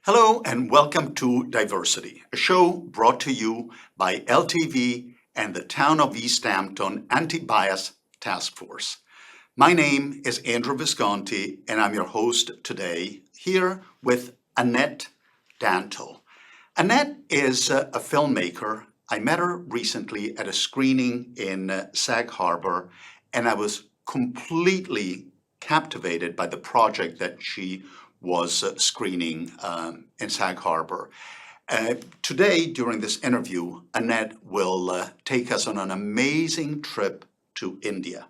Hello and welcome to Diversity, a show brought to you by LTV and the Town of East Hampton Anti-Bias Task Force. My name is Andrew Visconti and I'm your host today here with Annette Danto. Annette is a filmmaker. I met her recently at a screening in Sag Harbor and I was completely captivated by the project that she was screening in Sag Harbor. Today, during this interview, Annette will take us on an amazing trip to India.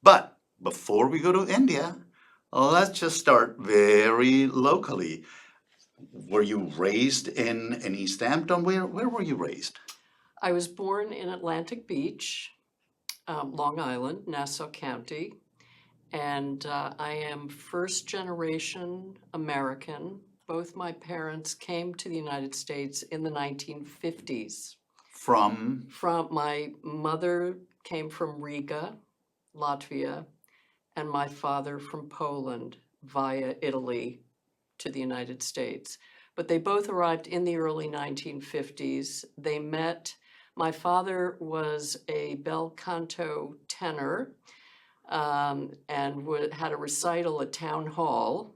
But before we go to India, let's just start very locally. Were you raised in East Hampton? Where were you raised? I was born in Atlantic Beach, Long Island, Nassau County, and I am first generation American. Both my parents came to the United States in the 1950s. From My mother came from Riga, Latvia, and my father from Poland via Italy to the United States. But they both arrived in the early 1950s. They met. My father was a bel canto tenor and had a recital at Town Hall,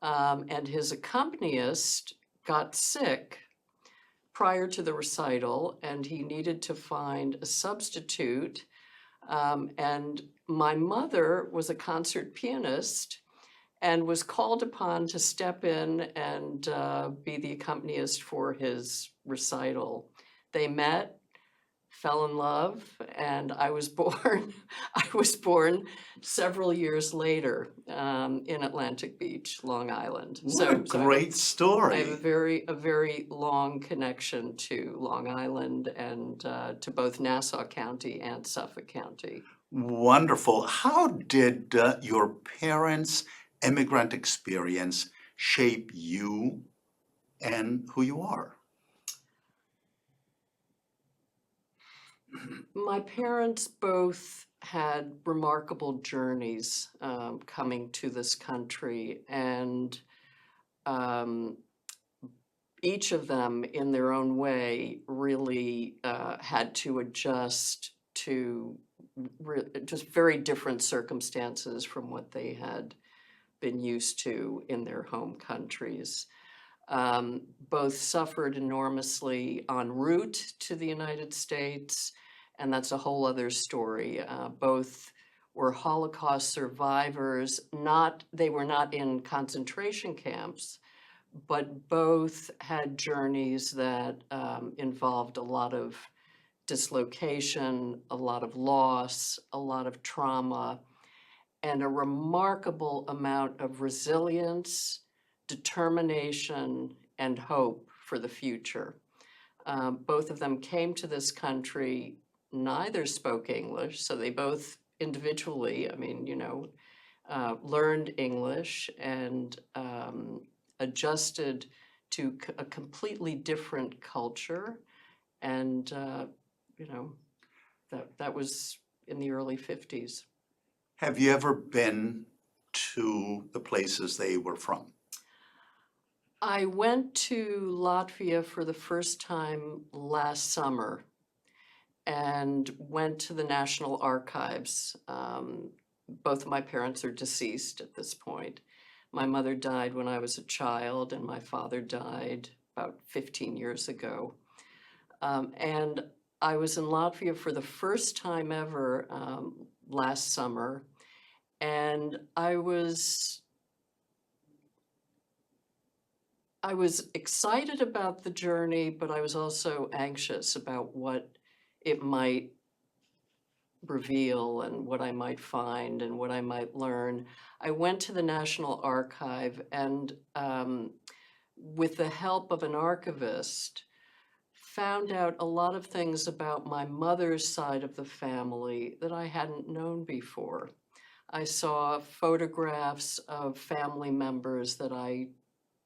and his accompanist got sick prior to the recital, and he needed to find a substitute. And my mother was a concert pianist and was called upon to step in and be the accompanist for his recital. They met, fell in love, and I was born. I was born several years later in Atlantic Beach, Long Island. What a great story! I have a very long connection to Long Island and to both Nassau County and Suffolk County. Wonderful. How did your parents' immigrant experience shape you and who you are? My parents both had remarkable journeys coming to this country, and each of them, in their own way, really had to adjust to just very different circumstances from what they had been used to in their home countries. Both suffered enormously en route to the United States, and that's a whole other story. Both were Holocaust survivors. They were not in concentration camps, but both had journeys that involved a lot of dislocation, a lot of loss, a lot of trauma, and a remarkable amount of resilience, determination, and hope for the future. Both of them came to this country, neither spoke English, so they both individually, learned English and adjusted to a completely different culture. And, that was in the early 50s. Have you ever been to the places they were from? I went to Latvia for the first time last summer and went to the National Archives. Both of my parents are deceased at this point. My mother died when I was a child, and my father died about 15 years ago. And I was in Latvia for the first time ever last summer, and I was excited about the journey, but I was also anxious about what it might reveal and what I might find and what I might learn. I went to the National Archive and, with the help of an archivist, found out a lot of things about my mother's side of the family that I hadn't known before. I saw photographs of family members that I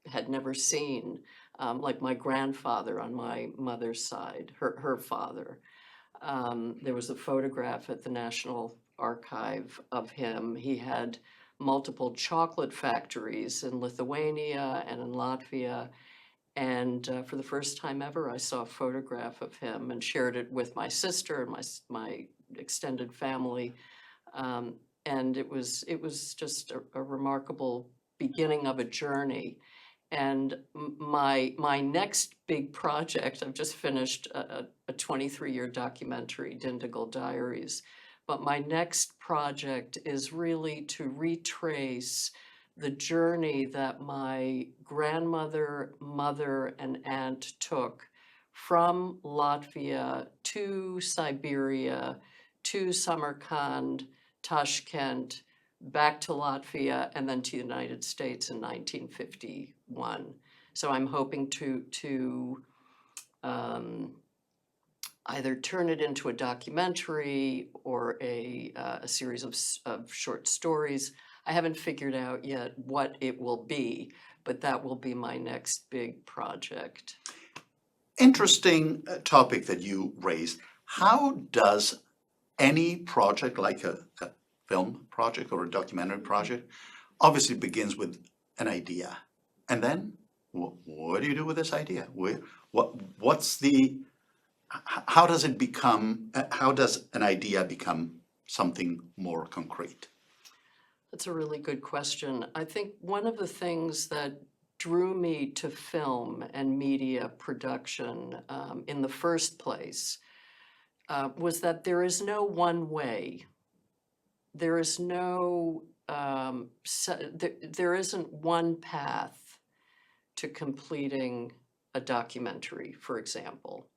had never seen, like my grandfather on my mother's side, her father. There was a photograph at the National Archive of him. He had multiple chocolate factories in Lithuania and in Latvia. And for the first time ever, I saw a photograph of him and shared it with my sister and my extended family. And it was just a remarkable beginning of a journey. And my next big project, I've just finished a 23-year documentary, Dindigul Diaries, but my next project is really to retrace the journey that my grandmother, mother, and aunt took from Latvia to Siberia, to Samarkand, Tashkent, back to Latvia, and then to the United States in 1951. So I'm hoping to either turn it into a documentary or a series of short stories. I haven't figured out yet what it will be, but that will be my next big project. Interesting topic that you raised. How does any project, like a film project or a documentary project, obviously begins with an idea, and then what do you do with this idea? What's the how does it become? How does an idea become something more concrete? That's a really good question. I think one of the things that drew me to film and media production in the first place was that there is no one way. There is no, there isn't one path to completing a documentary, for example.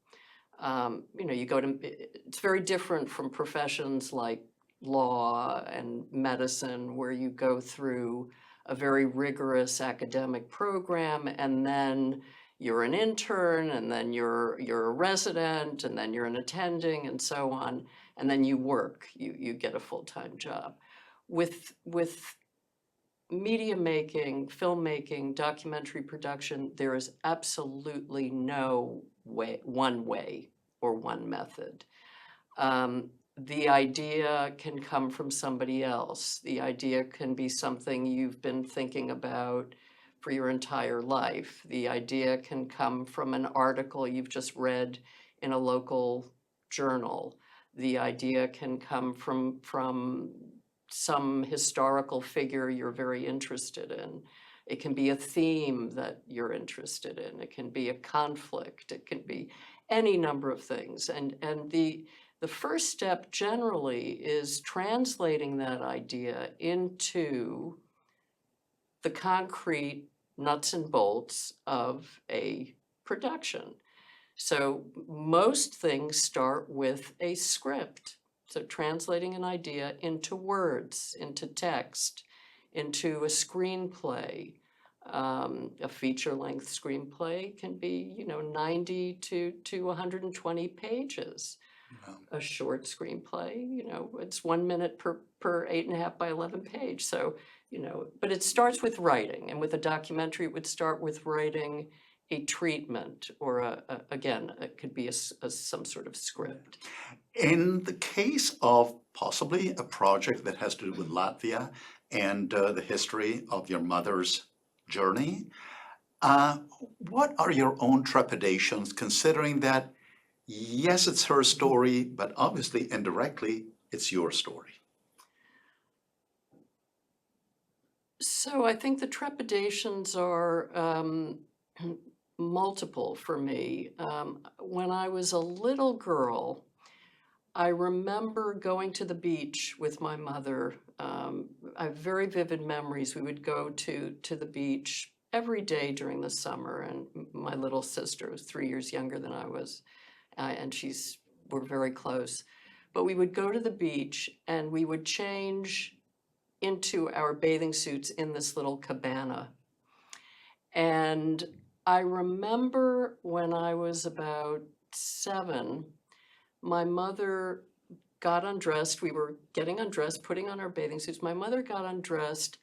You go to, it's very different from professions like law and medicine, where you go through a very rigorous academic program, and then you're an intern, and then you're a resident, and then you're an attending, and so on, and then you work, you get a full-time job. With media making, filmmaking, documentary production, there is absolutely no one way or one method. The idea can come from somebody else. The idea can be something you've been thinking about for your entire life. The idea can come from an article you've just read in a local journal. The idea can come from some historical figure you're very interested in. It can be a theme that you're interested in. It can be a conflict. It can be any number of things. And the first step generally is translating that idea into the concrete nuts and bolts of a production. So most things start with a script. So translating an idea into words, into text, into a screenplay. A feature-length screenplay can be, 90 to 120 pages. Wow. A short screenplay, it's 1 minute per 8.5 by 11 page. So, but it starts with writing, and with a documentary, it would start with writing a treatment, or again, it could be some sort of script. In the case of possibly a project that has to do with Latvia and the history of your mother's journey, what are your own trepidations, considering that, yes, it's her story, but obviously indirectly, it's your story? So I think the trepidations are multiple for me. When I was a little girl, I remember going to the beach with my mother. I have very vivid memories. We would go to the beach every day during the summer, and my little sister was 3 years younger than I was, and we're very close. But we would go to the beach, and we would change into our bathing suits in this little cabana. And I remember when I was about 7, my mother got undressed. We were getting undressed, putting on our bathing suits. My mother got undressed,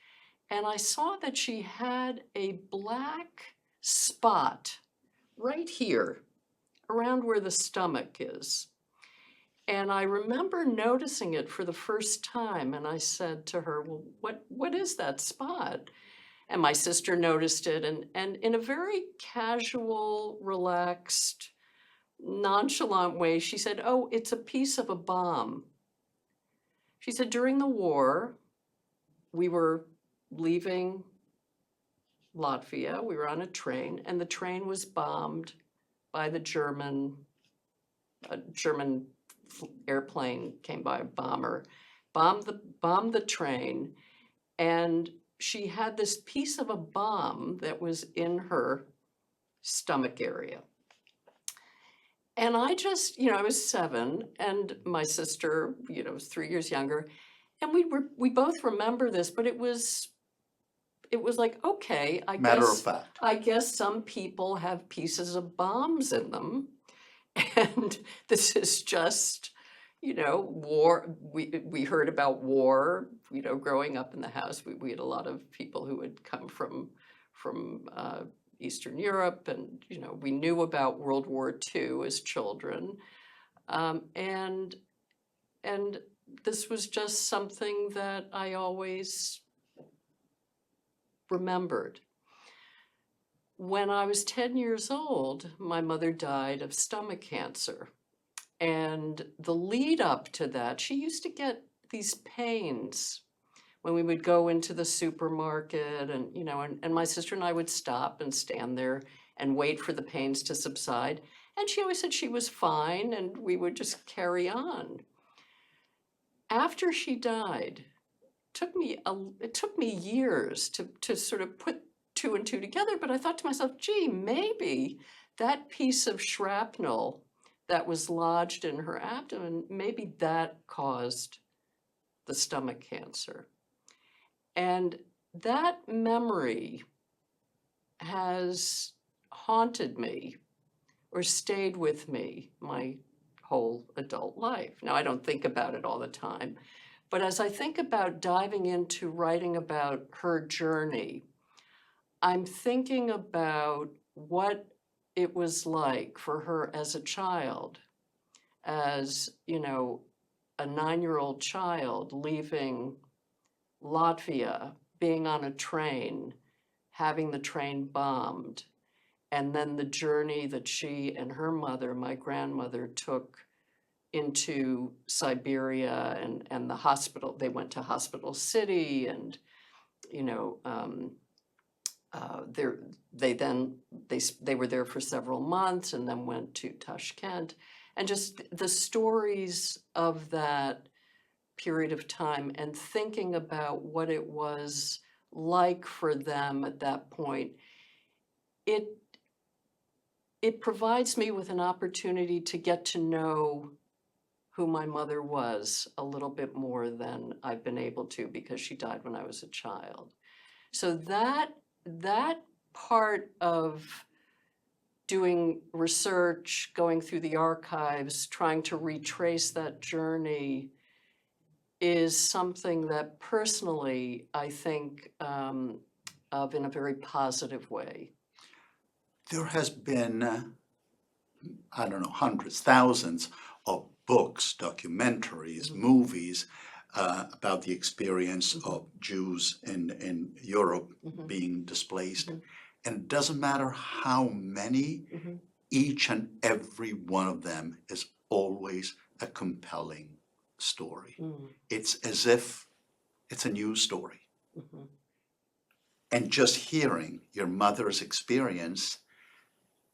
and I saw that she had a black spot right here, around where the stomach is. And I remember noticing it for the first time, and I said to her, "Well, what is that spot?" And my sister noticed it, and in a very casual, relaxed, nonchalant way, she said, "Oh, it's a piece of a bomb." She said, "During the war, we were leaving Latvia, we were on a train, and the train was bombed by the German airplane came by, a bomber, bombed the train, and she had this piece of a bomb that was in her stomach area." And I just, I was 7, and my sister, was 3 years younger, and we both remember this, but it was like, okay, I Matter of guess fact. I guess some people have pieces of bombs in them, and this is just, war. We heard about war, growing up in the house. We had a lot of people who had come from Eastern Europe, and we knew about World War II as children, and this was just something that I always remembered. When I was 10 years old, my mother died of stomach cancer. And the lead up to that, she used to get these pains when we would go into the supermarket, and my sister and I would stop and stand there and wait for the pains to subside. And she always said she was fine, and we would just carry on. After she died, it took me years to sort of put 2 and 2 together, but I thought to myself, gee, maybe that piece of shrapnel that was lodged in her abdomen, maybe that caused the stomach cancer. And that memory has haunted me or stayed with me my whole adult life. Now, I don't think about it all the time, but as I think about diving into writing about her journey, I'm thinking about what it was like for her as a child, as, a 9-year-old child leaving Latvia, being on a train, having the train bombed, and then the journey that she and her mother, my grandmother, took into Siberia and the hospital. They went to Hospital City, and you know, there they were there for several months, and then went to Tashkent, and just the stories of that period of time, and thinking about what it was like for them at that point. It provides me with an opportunity to get to know who my mother was a little bit more than I've been able to, because she died when I was a child. So that part of doing research, going through the archives, trying to retrace that journey is something that personally I think of in a very positive way. There has been, I don't know, hundreds, thousands of books, documentaries, movies about the experience of Jews in Europe being displaced. And it doesn't matter how many, each and every one of them is always a compelling story. It's as if it's a news story. And just hearing your mother's experience,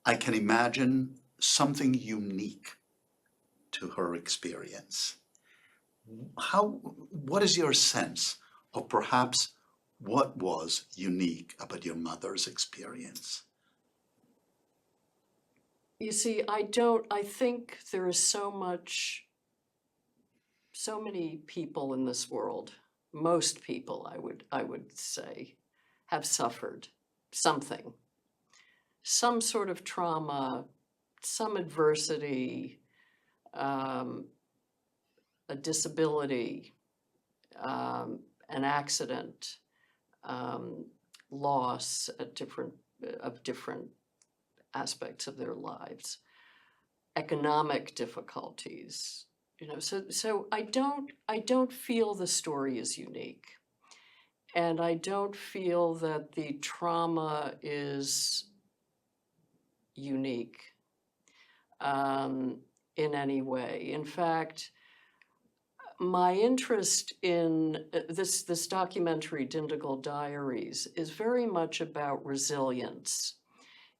I can imagine something unique to her experience. What is your sense of perhaps what was unique about your mother's experience? You see, I think there is so many people in this world, most people I would say, have suffered something, some sort of trauma, some adversity, a disability, an accident, loss at different aspects of their lives, economic difficulties, So I don't feel the story is unique. And I don't feel that the trauma is unique in any way. In fact, my interest in this documentary, Dindigul Diaries, is very much about resilience.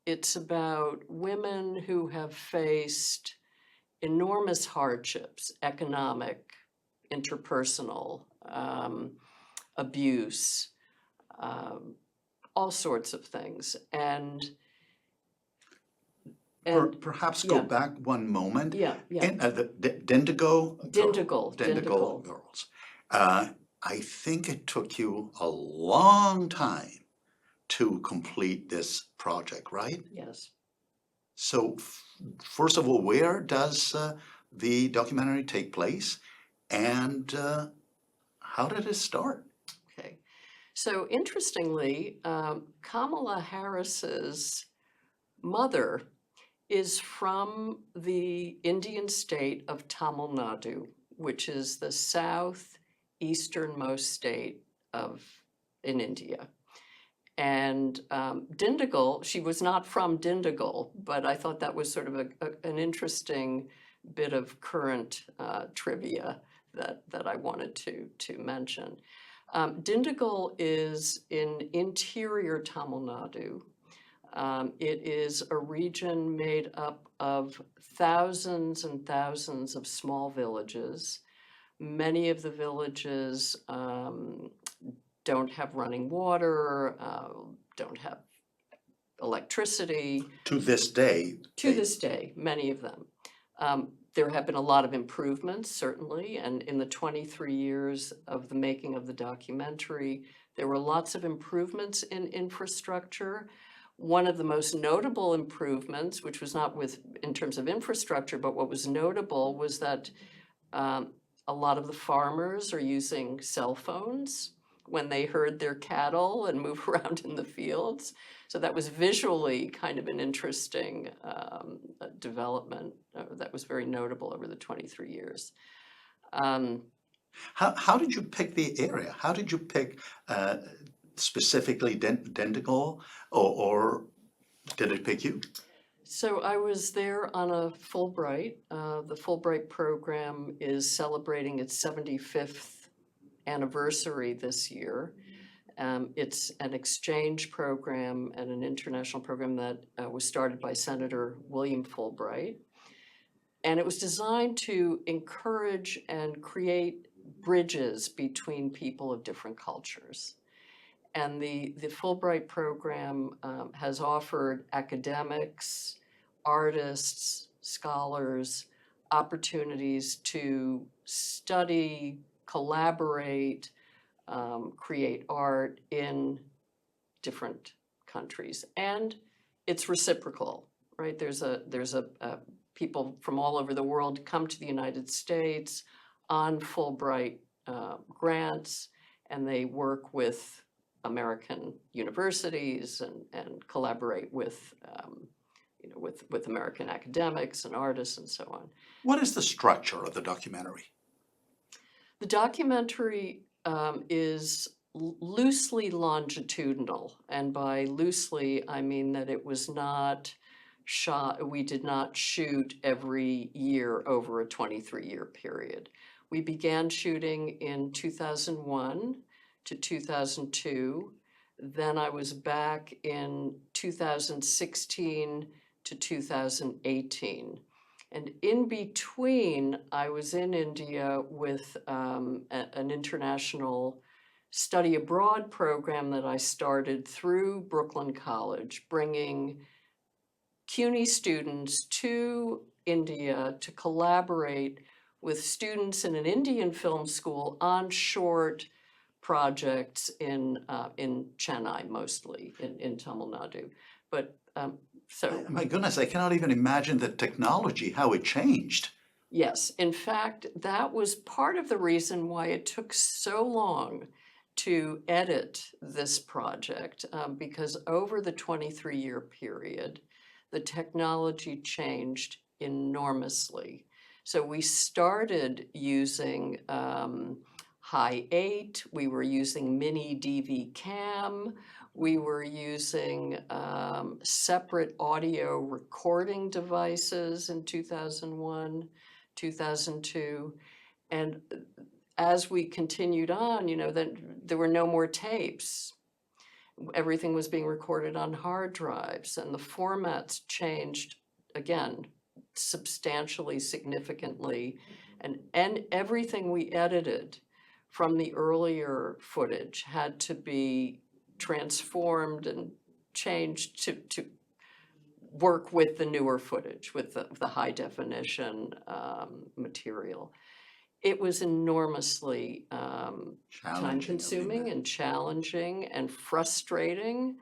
It's about women who have faced enormous hardships, economic, interpersonal, abuse, all sorts of things. And Perhaps go yeah, back one moment. yeah. In the Dindigul Dindigul. girls. I think it took you a long time to complete this project, right? Yes. So, first of all, where does the documentary take place, and how did it start? Okay. So interestingly, Kamala Harris's mother is from the Indian state of Tamil Nadu, which is the southeasternmost state in India. And Dindigul, she was not from Dindigul, but I thought that was sort of an interesting bit of current trivia that I wanted to mention. Dindigul is in interior Tamil Nadu. It is a region made up of thousands and thousands of small villages. Many of the villages don't have running water, don't have electricity. To this day, To this day, many of them. There have been a lot of improvements, certainly, and in the 23 years of the making of the documentary, there were lots of improvements in infrastructure. One of the most notable improvements, which was not in terms of infrastructure, but what was notable was that a lot of the farmers are using cell phones when they herd their cattle and move around in the fields. So that was visually kind of an interesting development that was very notable over the 23 years. how did you pick the area? How did you pick specifically Dindigul, or did it pick you? So I was there on a Fulbright. The Fulbright program is celebrating its 75th anniversary this year. It's an exchange program and an international program that was started by Senator William Fulbright. And it was designed to encourage and create bridges between people of different cultures. And the Fulbright program has offered academics, artists, scholars, opportunities to study, collaborate, create art in different countries. And it's reciprocal, right? There's people from all over the world come to the United States on Fulbright grants, and they work with American universities and collaborate with with American academics and artists and so on. What is the structure of the documentary? The documentary is loosely longitudinal, and by loosely I mean that it was not shot. We did not shoot every year over a 23-year period. We began shooting in 2001 to 2002. Then I was back in 2016 to 2018. And in between, I was in India with an international study abroad program that I started through Brooklyn College, bringing CUNY students to India to collaborate with students in an Indian film school on short projects in Chennai, mostly in Tamil Nadu. But so My goodness, I cannot even imagine the technology, how it changed. yes, in fact, that was part of the reason why it took so long to edit this project, because over the 23-year period, the technology changed enormously. So we started using high 8, we were using mini DV cam, we were using separate audio recording devices in 2001, 2002. And as we continued on, then there were no more tapes. Everything was being recorded on hard drives, and the formats changed again substantially, significantly, and everything we edited from the earlier footage had to be transformed and changed to work with the newer footage, with the high definition material. It was enormously time Challenging, consuming isn't and challenging and frustrating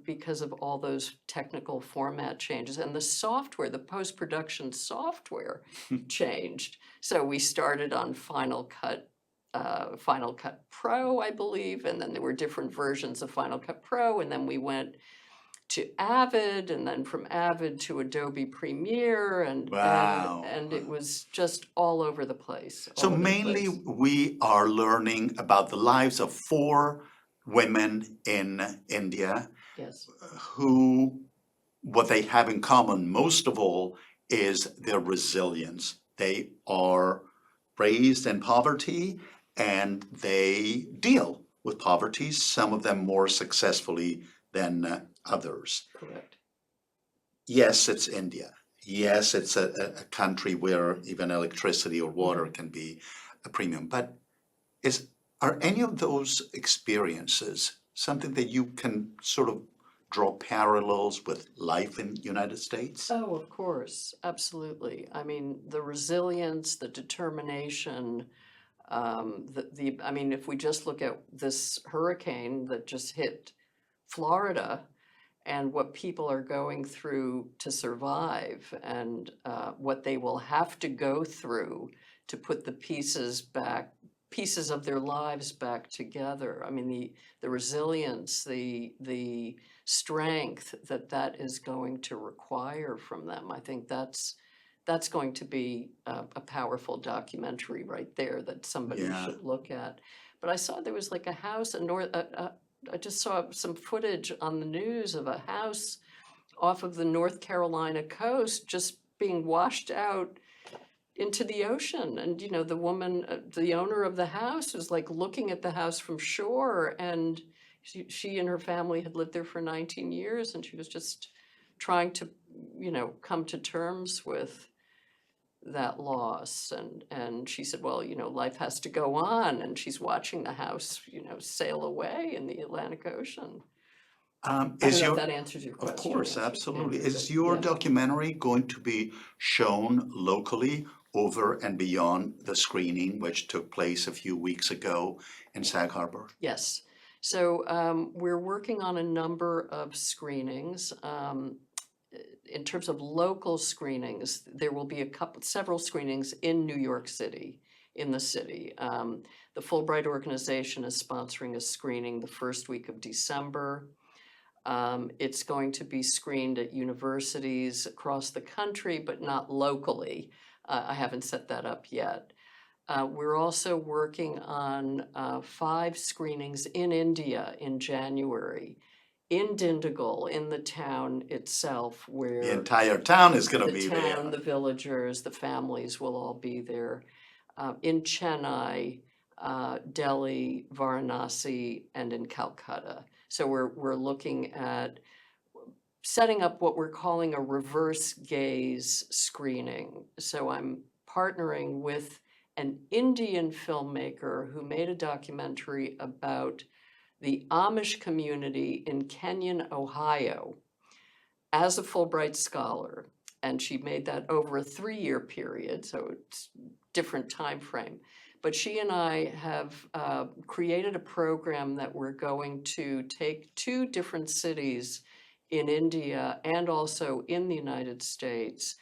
because of all those technical format changes, and the software, the post-production software changed. So we started on Final Cut Pro, I believe, and then there were different versions of Final Cut Pro, and then we went to Avid, and then from Avid to Adobe Premiere, Wow. and it was just all over the place. So all over the mainly place. we are learning about the lives of 4 women in India Yes, who, what they have in common most of all is their resilience. They are raised in poverty and they deal with poverty, some of them more successfully than others. correct. Yes, it's India. Yes, it's a country where even electricity or water can be a premium. But are any of those experiences something that you can sort of draw parallels with life in the United States? Oh, of course, absolutely. I mean, the resilience, the determination, I mean, if we just look at this hurricane that just hit Florida and what people are going through to survive, and what they will have to go through to put the pieces of their lives back together. I mean, the resilience, the strength that is going to require from them. I think that's going to be a powerful documentary right there that somebody Yeah. should look at. But I saw there was like a house in I just saw some footage on the news of a house off of the North Carolina coast just being washed out into the ocean. And, the woman, the owner of the house was like looking at the house from shore, and she and her family had lived there for 19 years, and she was just trying to, come to terms with that loss. And she said, well, life has to go on, and she's watching the house, sail away in the Atlantic Ocean. I don't Is know if your, that answers your of question, course, absolutely. Andrew, Is but your yeah. documentary going to be shown locally over and beyond the screening, which took place a few weeks ago in Sag Harbor? Yes. So we're working on a number of screenings. In terms of local screenings, there will be several screenings in New York City, in the city. The Fulbright organization is sponsoring a screening the first week of December. It's going to be screened at universities across the country, but not locally. I haven't set that up yet. We're also working on 5 screenings in India in January, in Dindigul, in the town itself, The where entire town is going to the be town, there. the villagers, the families will all be there. In Chennai, Delhi, Varanasi, and in Calcutta. So we're looking at setting up what we're calling a reverse gaze screening. So I'm partnering with an Indian filmmaker who made a documentary about the Amish community in Kenyon, Ohio, as a Fulbright scholar. And she made that over a 3-year period, so it's different time frame. But she and I have created a program that we're going to take 2 different cities in India and also in the United States,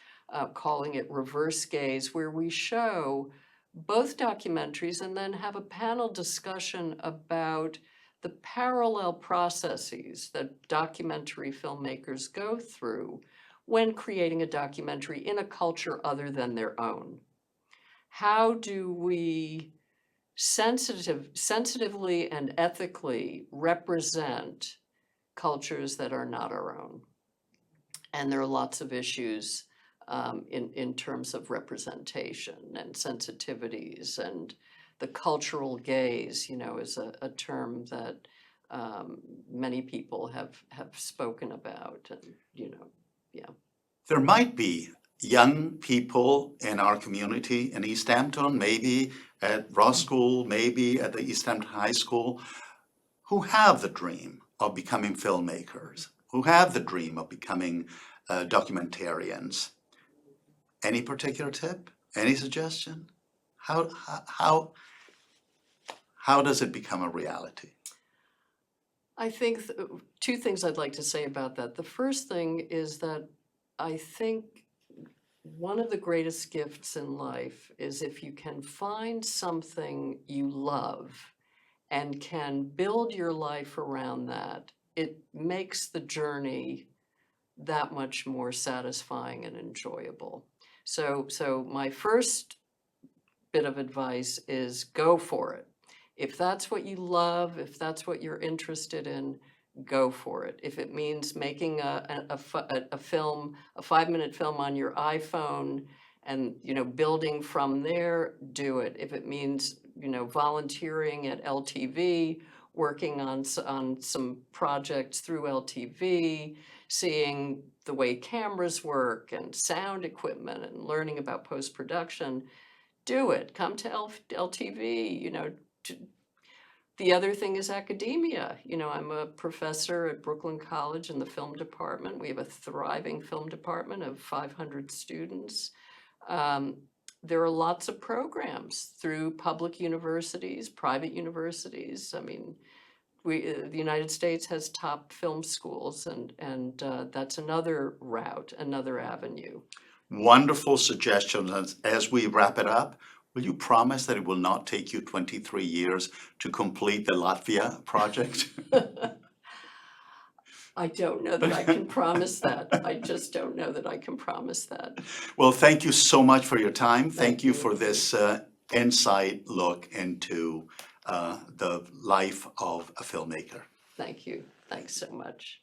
calling it Reverse Gaze, where we show both documentaries and then have a panel discussion about the parallel processes that documentary filmmakers go through when creating a documentary in a culture other than their own. How do we sensitively and ethically represent cultures that are not our own? And there are lots of issues in terms of representation and sensitivities, and the cultural gaze, is a term that many people have spoken about, and yeah. There might be young people in our community in East Hampton, maybe at Ross School, maybe at the East Hampton High School, who have the dream of becoming filmmakers, who have the dream of becoming documentarians. Any particular tip? Any suggestion? How does it become a reality? I think two things I'd like to say about that. The first thing is that I think one of the greatest gifts in life is if you can find something you love and can build your life around that, it makes the journey that much more satisfying and enjoyable. So my first bit of advice is go for it. If that's what you love, if that's what you're interested in, go for it. If it means making a film, a 5-minute film on your iPhone and, building from there, do it. If it means, volunteering at LTV, working on some projects through LTV, seeing the way cameras work and sound equipment and learning about post-production, do it. Come to LTV, The other thing is academia. I'm a professor at Brooklyn College in the film department. We have a thriving film department of 500 students. There are lots of programs through public universities, private universities. I mean, the United States has top film schools, and that's another route, another avenue. Wonderful suggestions. As we wrap it up, will you promise that it will not take you 23 years to complete the Latvia project? I don't know that I can promise that. I just don't know that I can promise that. Well, thank you so much for your time. Thank you you. for this insight look into the life of a filmmaker. Thank you. Thanks so much.